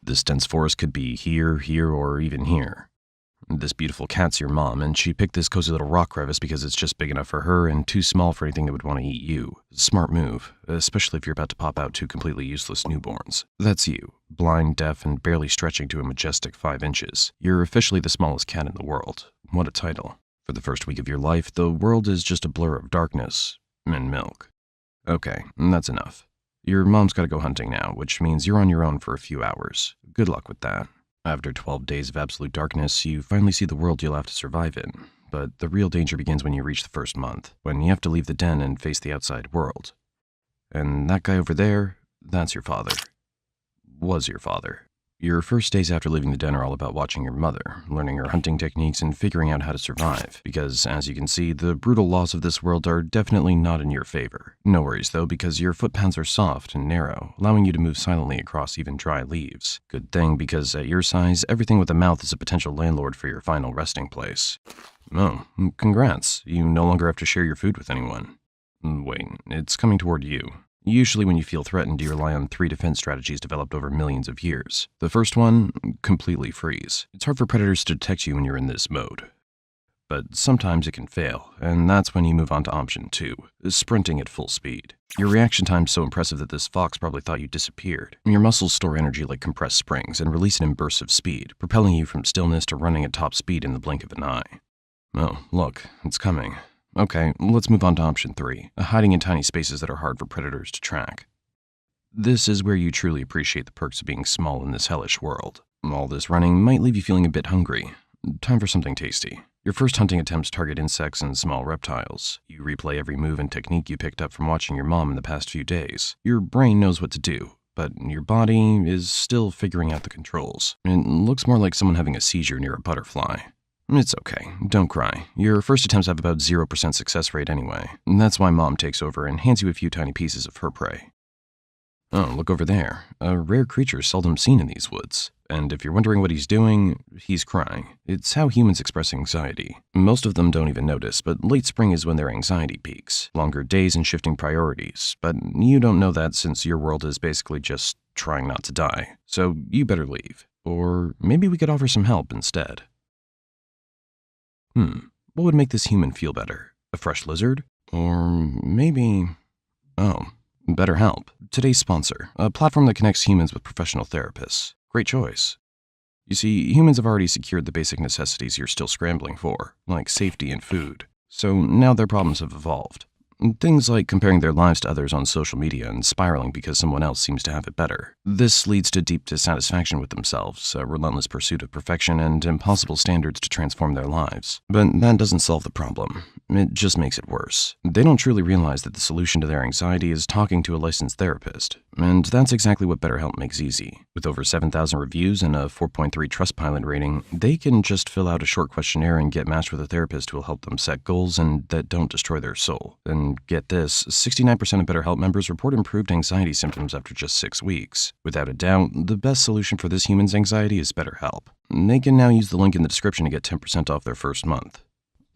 This dense forest could be here, here, or even here. This beautiful cat's your mom, and she picked this cozy little rock crevice because it's just big enough for her and too small for anything that would want to eat you. Smart move, especially if you're about to pop out two completely useless newborns. That's you, blind, deaf, and barely stretching to a majestic 5 inches. You're officially the smallest cat in the world. What a title. For the first week of your life, the world is just a blur of darkness and milk. Okay, that's enough. Your mom's gotta go hunting now, which means you're on your own for a few hours. Good luck with that. After 12 days of absolute darkness, you finally see the world you'll have to survive in. But the real danger begins when you reach the first month, when you have to leave the den and face the outside world. And that guy over there, that's your father. Was your father. Your first days after leaving the den are all about watching your mother, learning her hunting techniques, and figuring out how to survive. Because, as you can see, the brutal laws of this world are definitely not in your favor. No worries, though, because your footpaths are soft and narrow, allowing you to move silently across even dry leaves. Good thing, because at your size, everything with a mouth is a potential landlord for your final resting place. Oh, congrats. You no longer have to share your food with anyone. Wait, it's coming toward you. Usually when you feel threatened, you rely on 3 defense strategies developed over millions of years. The first one, completely freeze. It's hard for predators to detect you when you're in this mode. But sometimes it can fail, and that's when you move on to option 2, sprinting at full speed. Your reaction time's so impressive that this fox probably thought you disappeared. Your muscles store energy like compressed springs and release it in bursts of speed, propelling you from stillness to running at top speed in the blink of an eye. Oh, look, it's coming. Okay, let's move on to option 3, hiding in tiny spaces that are hard for predators to track. This is where you truly appreciate the perks of being small in this hellish world. All this running might leave you feeling a bit hungry. Time for something tasty. Your first hunting attempts target insects and small reptiles. You replay every move and technique you picked up from watching your mom in the past few days. Your brain knows what to do, but your body is still figuring out the controls. It looks more like someone having a seizure near a butterfly. It's okay, don't cry. Your first attempts have about 0% success rate anyway. That's why Mom takes over and hands you a few tiny pieces of her prey. Oh, look over there. A rare creature seldom seen in these woods. And if you're wondering what he's doing, he's crying. It's how humans express anxiety. Most of them don't even notice, but late spring is when their anxiety peaks. Longer days and shifting priorities. But you don't know that since your world is basically just trying not to die. So you better leave. Or maybe we could offer some help instead. What would make this human feel better? A fresh lizard? Or maybe... Oh, BetterHelp. Today's sponsor, a platform that connects humans with professional therapists. Great choice. You see, humans have already secured the basic necessities you're still scrambling for, like safety and food. So now their problems have evolved. Things like comparing their lives to others on social media and spiraling because someone else seems to have it better. This leads to deep dissatisfaction with themselves, a relentless pursuit of perfection, and impossible standards to transform their lives. But that doesn't solve the problem. It just makes it worse. They don't truly realize that the solution to their anxiety is talking to a licensed therapist. And that's exactly what BetterHelp makes easy. With over 7,000 reviews and a 4.3 Trustpilot rating, they can just fill out a short questionnaire and get matched with a therapist who will help them set goals and that don't destroy their soul. And get this, 69% of BetterHelp members report improved anxiety symptoms after just 6 weeks. Without a doubt, the best solution for this human's anxiety is BetterHelp. They can now use the link in the description to get 10% off their first month.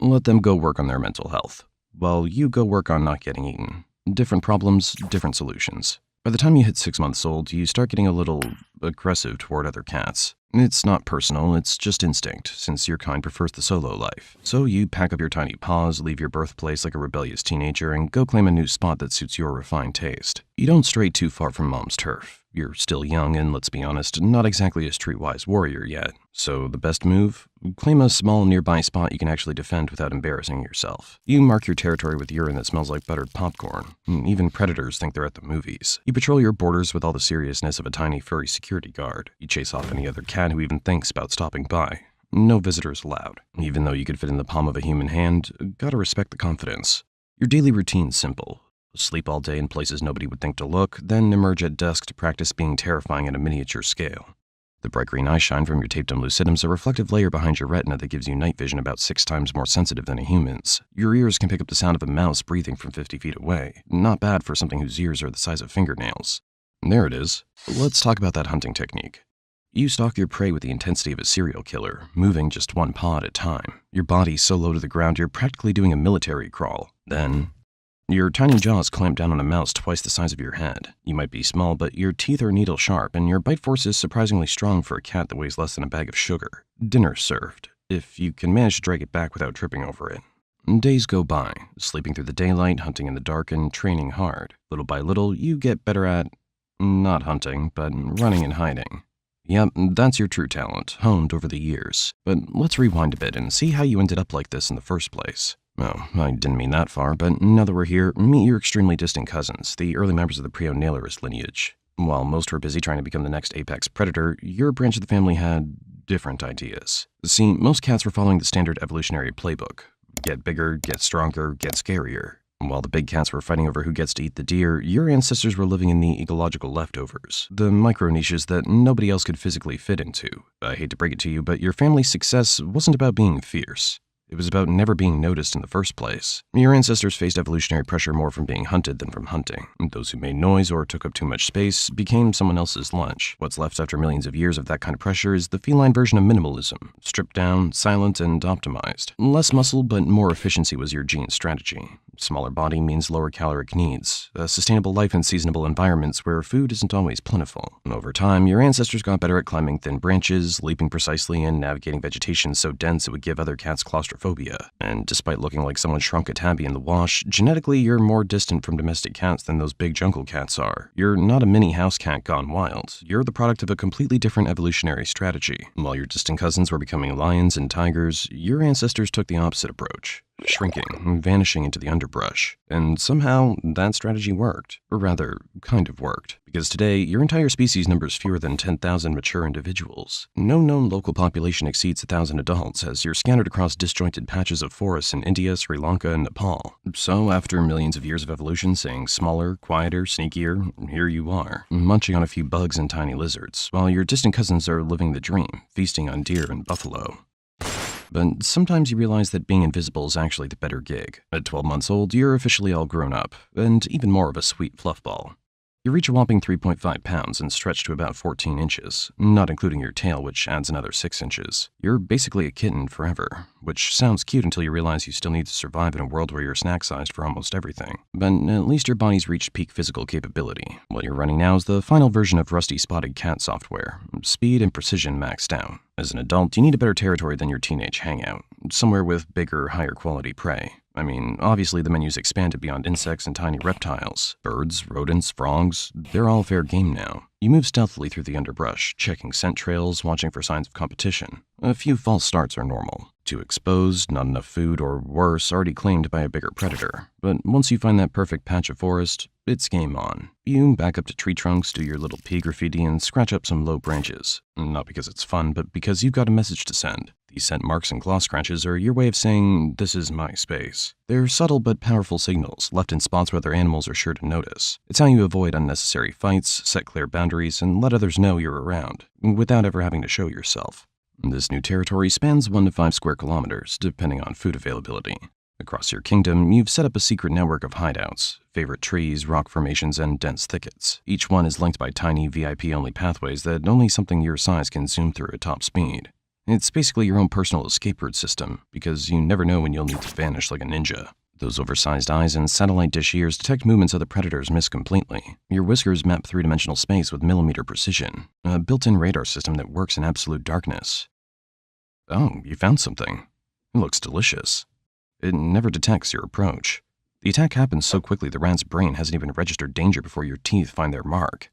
Let them go work on their mental health, while you go work on not getting eaten. Different problems, different solutions. By the time you hit 6 months old, you start getting a little aggressive toward other cats. It's not personal, it's just instinct, since your kind prefers the solo life. So you pack up your tiny paws, leave your birthplace like a rebellious teenager, and go claim a new spot that suits your refined taste. You don't stray too far from Mom's turf. You're still young and, let's be honest, not exactly a streetwise warrior yet. So the best move? Claim a small nearby spot you can actually defend without embarrassing yourself. You mark your territory with urine that smells like buttered popcorn. Even predators think they're at the movies. You patrol your borders with all the seriousness of a tiny furry security guard. You chase off any other cat who even thinks about stopping by. No visitors allowed. Even though you could fit in the palm of a human hand, gotta respect the confidence. Your daily routine's simple. Sleep all day in places nobody would think to look, then emerge at dusk to practice being terrifying at a miniature scale. The bright green eye shine from your tapetum lucidum's a reflective layer behind your retina that gives you night vision about 6 times more sensitive than a human's. Your ears can pick up the sound of a mouse breathing from 50 feet away. Not bad for something whose ears are the size of fingernails. There it is. Let's talk about that hunting technique. You stalk your prey with the intensity of a serial killer, moving just one paw at a time. Your body's so low to the ground you're practically doing a military crawl. Then Your tiny jaws clamp down on a mouse twice the size of your head. You might be small, but your teeth are needle sharp, and your bite force is surprisingly strong for a cat that weighs less than a bag of sugar. Dinner served, if you can manage to drag it back without tripping over it. Days go by, sleeping through the daylight, hunting in the dark, and training hard. Little by little, you get better at not hunting, but running and hiding. Yep, that's your true talent, honed over the years. But let's rewind a bit and see how you ended up like this in the first place. Oh, I didn't mean that far, but now that we're here, meet your extremely distant cousins, the early members of the Preonailurus lineage. While most were busy trying to become the next apex predator, your branch of the family had different ideas. See, most cats were following the standard evolutionary playbook. Get bigger, get stronger, get scarier. While the big cats were fighting over who gets to eat the deer, your ancestors were living in the ecological leftovers, the micro-niches that nobody else could physically fit into. I hate to break it to you, but your family's success wasn't about being fierce. It was about never being noticed in the first place. Your ancestors faced evolutionary pressure more from being hunted than from hunting. Those who made noise or took up too much space became someone else's lunch. What's left after millions of years of that kind of pressure is the feline version of minimalism. Stripped down, silent, and optimized. Less muscle, but more efficiency was your gene strategy. Smaller body means lower caloric needs, a sustainable life in seasonable environments where food isn't always plentiful. Over time, your ancestors got better at climbing thin branches, leaping precisely, and navigating vegetation so dense it would give other cats claustrophobia. And despite looking like someone shrunk a tabby in the wash, genetically you're more distant from domestic cats than those big jungle cats are. You're not a mini house cat gone wild. You're the product of a completely different evolutionary strategy. While your distant cousins were becoming lions and tigers, your ancestors took the opposite approach. Shrinking, vanishing into the underbrush. And somehow, that strategy worked. Or rather, kind of worked. Because today, your entire species numbers fewer than 10,000 mature individuals. No known local population exceeds 1,000 adults, as you're scattered across disjointed patches of forests in India, Sri Lanka, and Nepal. So, after millions of years of evolution saying smaller, quieter, sneakier, here you are, munching on a few bugs and tiny lizards, while your distant cousins are living the dream, feasting on deer and buffalo. But sometimes you realize that being invisible is actually the better gig. At 12 months old, you're officially all grown up, and even more of a sweet fluffball. You reach a whopping 3.5 pounds and stretch to about 14 inches, not including your tail, which adds another 6 inches. You're basically a kitten forever, which sounds cute until you realize you still need to survive in a world where you're snack-sized for almost everything. But at least your body's reached peak physical capability. What you're running now is the final version of Rusty Spotted Cat software, speed and precision maxed out. As an adult, you need a better territory than your teenage hangout, somewhere with bigger, higher quality prey. I mean, obviously the menu's expanded beyond insects and tiny reptiles. Birds, rodents, frogs, they're all fair game now. You move stealthily through the underbrush, checking scent trails, watching for signs of competition. A few false starts are normal. Too exposed, not enough food, or worse, already claimed by a bigger predator. But once you find that perfect patch of forest, it's game on. You back up to tree trunks, do your little pea graffiti, and scratch up some low branches. Not because it's fun, but because you've got a message to send. These scent marks and claw scratches are your way of saying, this is my space. They're subtle but powerful signals, left in spots where other animals are sure to notice. It's how you avoid unnecessary fights, set clear boundaries, and let others know you're around, without ever having to show yourself. This new territory spans 1 to 5 square kilometers, depending on food availability. Across your kingdom, you've set up a secret network of hideouts, favorite trees, rock formations, and dense thickets. Each one is linked by tiny VIP-only pathways that only something your size can zoom through at top speed. It's basically your own personal escape route system, because you never know when you'll need to vanish like a ninja. Those oversized eyes and satellite dish ears detect movements other predators miss completely. Your whiskers map three-dimensional space with millimeter precision, a built-in radar system that works in absolute darkness. Oh, you found something. It looks delicious. It never detects your approach. The attack happens so quickly the rat's brain hasn't even registered danger before your teeth find their mark.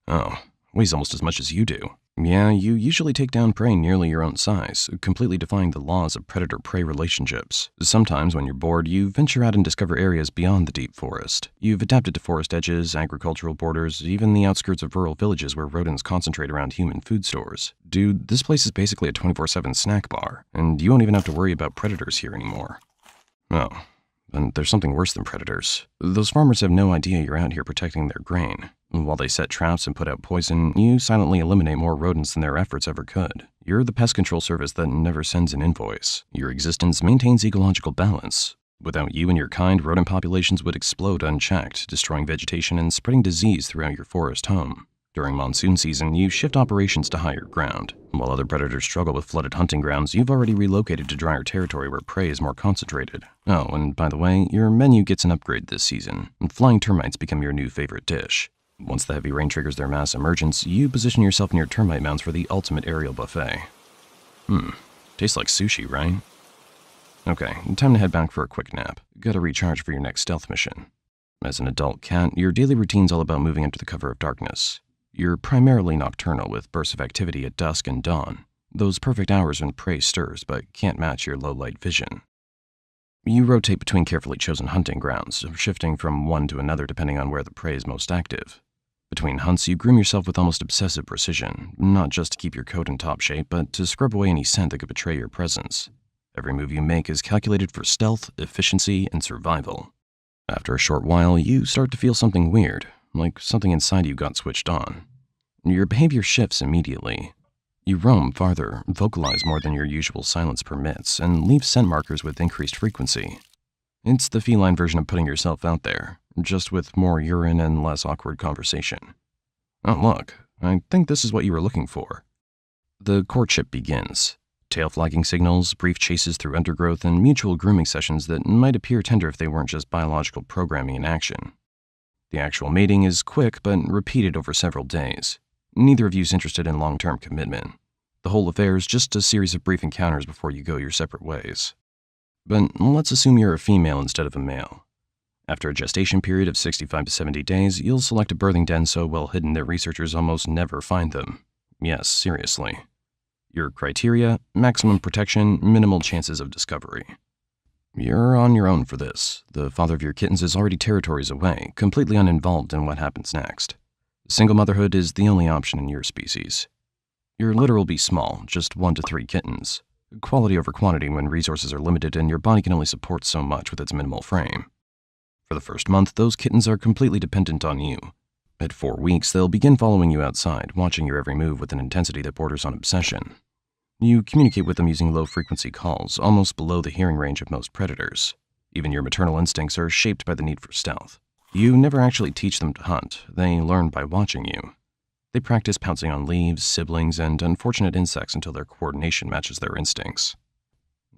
Oh, weighs almost as much as you do. Yeah, you usually take down prey nearly your own size, completely defying the laws of predator-prey relationships. Sometimes, when you're bored, you venture out and discover areas beyond the deep forest. You've adapted to forest edges, agricultural borders, even the outskirts of rural villages where rodents concentrate around human food stores. Dude, this place is basically a 24/7 snack bar, and you won't even have to worry about predators here anymore. Oh, and there's something worse than predators. Those farmers have no idea you're out here protecting their grain. While they set traps and put out poison, you silently eliminate more rodents than their efforts ever could. You're the pest control service that never sends an invoice. Your existence maintains ecological balance. Without you and your kind, rodent populations would explode unchecked, destroying vegetation and spreading disease throughout your forest home. During monsoon season, you shift operations to higher ground. While other predators struggle with flooded hunting grounds, you've already relocated to drier territory where prey is more concentrated. Oh, and by the way, your menu gets an upgrade this season, and flying termites become your new favorite dish. Once the heavy rain triggers their mass emergence, you position yourself near termite mounds for the ultimate aerial buffet. Tastes like sushi, right? Okay, time to head back for a quick nap. Gotta recharge for your next stealth mission. As an adult cat, your daily routine's all about moving under the cover of darkness. You're primarily nocturnal with bursts of activity at dusk and dawn, those perfect hours when prey stirs but can't match your low-light vision. You rotate between carefully chosen hunting grounds, shifting from one to another depending on where the prey is most active. Between hunts, you groom yourself with almost obsessive precision, not just to keep your coat in top shape, but to scrub away any scent that could betray your presence. Every move you make is calculated for stealth, efficiency, and survival. After a short while, you start to feel something weird, like something inside you got switched on. Your behavior shifts immediately. You roam farther, vocalize more than your usual silence permits, and leave scent markers with increased frequency. It's the feline version of putting yourself out there, just with more urine and less awkward conversation. Oh look, I think this is what you were looking for. The courtship begins. Tail flagging signals, brief chases through undergrowth, and mutual grooming sessions that might appear tender if they weren't just biological programming in action. The actual mating is quick but repeated over several days. Neither of you's interested in long-term commitment. The whole affair is just a series of brief encounters before you go your separate ways. But let's assume you're a female instead of a male. After a gestation period of 65 to 70 days, you'll select a birthing den so well hidden that researchers almost never find them. Yes, seriously. Your criteria: maximum protection, minimal chances of discovery. You're on your own for this. The father of your kittens is already territories away, completely uninvolved in what happens next. Single motherhood is the only option in your species. Your litter will be small, just 1 to 3 kittens. Quality over quantity when resources are limited and your body can only support so much with its minimal frame. For the first month, those kittens are completely dependent on you. At 4 weeks, they'll begin following you outside, watching your every move with an intensity that borders on obsession. You communicate with them using low-frequency calls, almost below the hearing range of most predators. Even your maternal instincts are shaped by the need for stealth. You never actually teach them to hunt. They learn by watching you. They practice pouncing on leaves, siblings, and unfortunate insects until their coordination matches their instincts.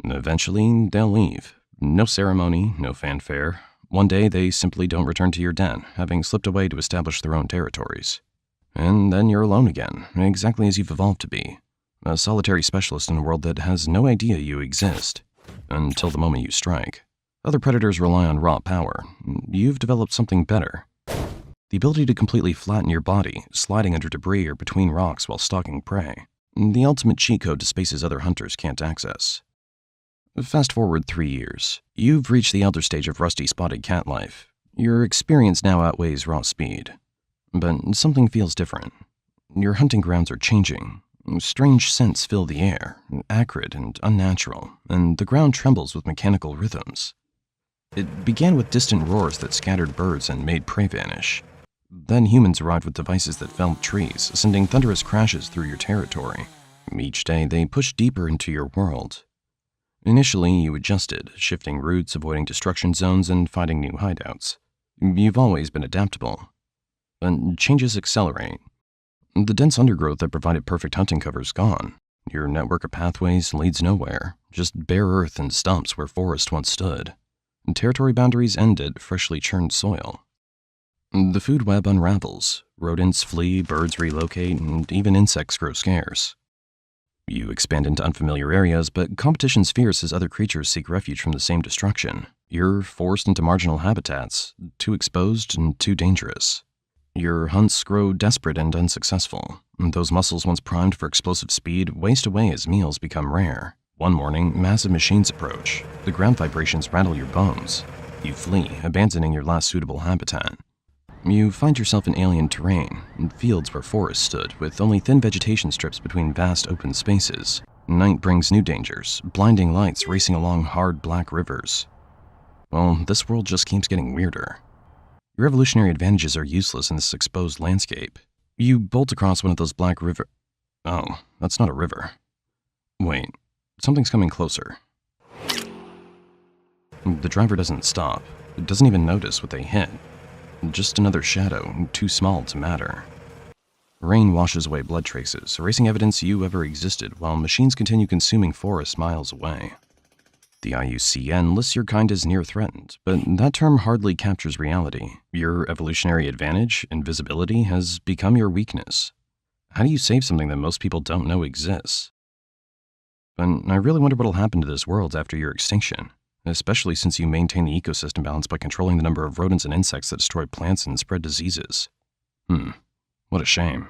Eventually, they'll leave. No ceremony, no fanfare. One day, they simply don't return to your den, having slipped away to establish their own territories. And then you're alone again, exactly as you've evolved to be. A solitary specialist in a world that has no idea you exist, until the moment you strike. Other predators rely on raw power. You've developed something better. The ability to completely flatten your body, sliding under debris or between rocks while stalking prey. The ultimate cheat code to spaces other hunters can't access. Fast forward 3 years. You've reached the elder stage of rusty spotted cat life. Your experience now outweighs raw speed. But something feels different. Your hunting grounds are changing. Strange scents fill the air, acrid and unnatural, and the ground trembles with mechanical rhythms. It began with distant roars that scattered birds and made prey vanish. Then humans arrived with devices that felled trees, sending thunderous crashes through your territory. Each day, they pushed deeper into your world. Initially, you adjusted, shifting routes, avoiding destruction zones, and finding new hideouts. You've always been adaptable. But changes accelerate. The dense undergrowth that provided perfect hunting cover is gone. Your network of pathways leads nowhere, just bare earth and stumps where forest once stood. Territory boundaries end at freshly churned soil. The food web unravels. Rodents flee, birds relocate, and even insects grow scarce. You expand into unfamiliar areas, but competition's fierce as other creatures seek refuge from the same destruction. You're forced into marginal habitats, too exposed and too dangerous. Your hunts grow desperate and unsuccessful. Those muscles once primed for explosive speed waste away as meals become rare. One morning, massive machines approach. The ground vibrations rattle your bones. You flee, abandoning your last suitable habitat. You find yourself in alien terrain, in fields where forests stood, with only thin vegetation strips between vast open spaces. Night brings new dangers, blinding lights racing along hard black rivers. Well, this world just keeps getting weirder. Your evolutionary advantages are useless in this exposed landscape. You bolt across one of those black river... Oh, that's not a river. Wait, something's coming closer. The driver doesn't stop. Doesn't even notice what they hit. Just another shadow, too small to matter. Rain washes away blood traces, erasing evidence you ever existed, while machines continue consuming forests miles away. The IUCN lists your kind as near threatened, but that term hardly captures reality. Your evolutionary advantage, invisibility, has become your weakness. How do you save something that most people don't know exists? But I really wonder what'll happen to this world after your extinction, especially since you maintain the ecosystem balance by controlling the number of rodents and insects that destroy plants and spread diseases. What a shame.